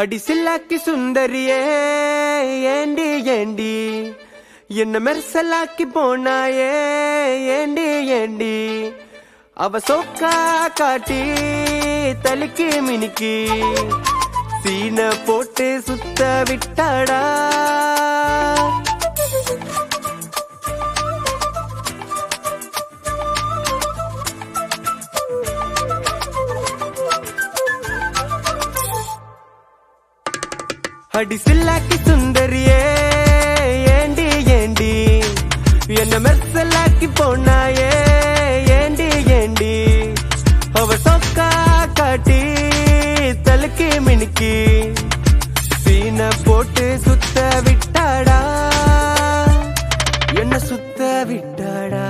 அடிசில்லாக்கி சுந்தரியே ஏண்டி ஏண்டி என்ன மெர்சலாக்கி போனாயே ஏண்டி ஏண்டி அவ சோக்கா காட்டி தலிக்கு மினிக்கி சீன போட்டு சுத்த விட்டாடா. அடிசில்லாக்கி சுந்தரியே ஏண்டி ஏண்டி என்ன மெர்சலாக்கி போனாயே ஏண்டி ஏண்டி அவ சொக்கா காட்டி தலுக்கி மினுக்கி சீன போட்டு சுத்த விட்டாடா, என்ன சுத்த விட்டாடா.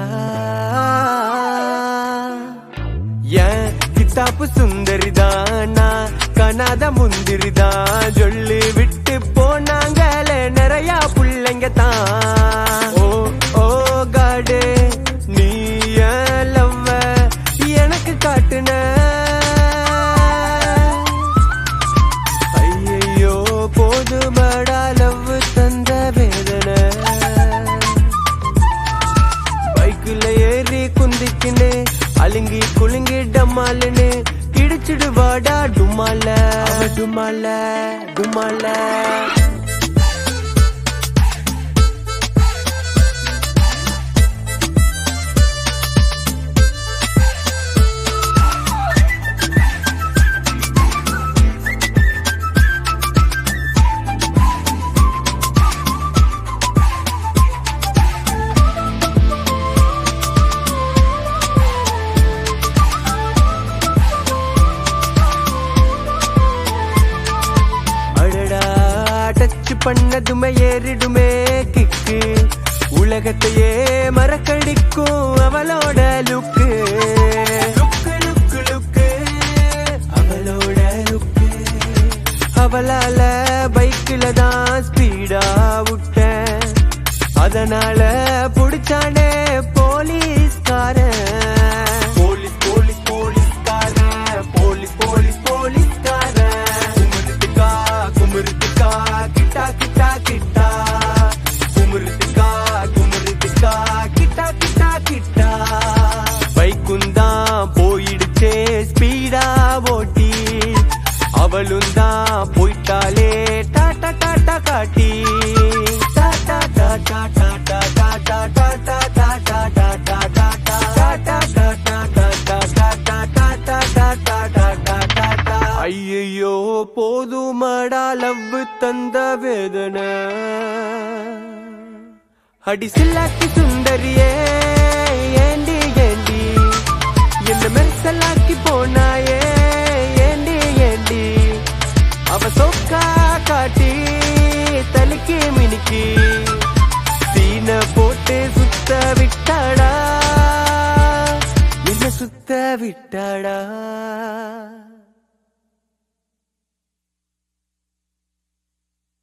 ஏன் கித்தாப்பு சுந்தரிதானா கனாத முந்திரிதான் சொல்லி விட்டு போனாங்களே நிறைய புள்ளைங்க தான். ஓ ஓ காடு நீ லவ்வ எனக்கு காட்டுன, ஐயோ போதுமடா லவ் தந்த வேதனை. பைக்குல ஏறி குந்திக்கின்னு அலுங்கி குலுங்கி டம்மாலுன்னு கிடிச்சிடுவாடா டுமால டுமால டுமால. பண்ணதுமே ஏறிடுமே கிக்கு உலகத்தையே மறக்கடிக்கும் அவளோட லுக்கு லுக்கு லுக்கு லுக்கு அவளோட லுக்கு. அவளால பைக்கில தான் ஸ்பீடா விட்டேன், அதனால புடிச்சானே போலீஸ்காரன். போலீஸ் போலீஸ் போலீஸ்காரன் போலீஸ் போலீஸ் போலீஸ்காரன். குமுருத்துக்கா குமுருத்துக்கா கிட்டா கிட்டா கிட்டா குமுருத்துக்கா குமுருத்துக்கா கிட்டா கிட்டா கிட்டா. பைக்குந்தான் போயிடுச்சே ஸ்பீடா ஓட்டி, அவளும் தான் போயிட்டாலே டாட்டா டாட்டா காட்டி. Tata tata tata tata tata tata tata tata tata tata tata tata tata tata tata. ஐயோ போதுமடா லவ் தந்த வேதனை. அடிசில்லாக்கி சுந்தரியே ஏண்டி ஏண்டி என்ன மெர்சலாக்கி போனாயே ஏண்டி ஏண்டி அவ சோக்கா காட்டி தலிக்கு மினிக்கி சீன போட்டு சுத்த விட்டாடா, என்ன சுத்த விட்டாடா.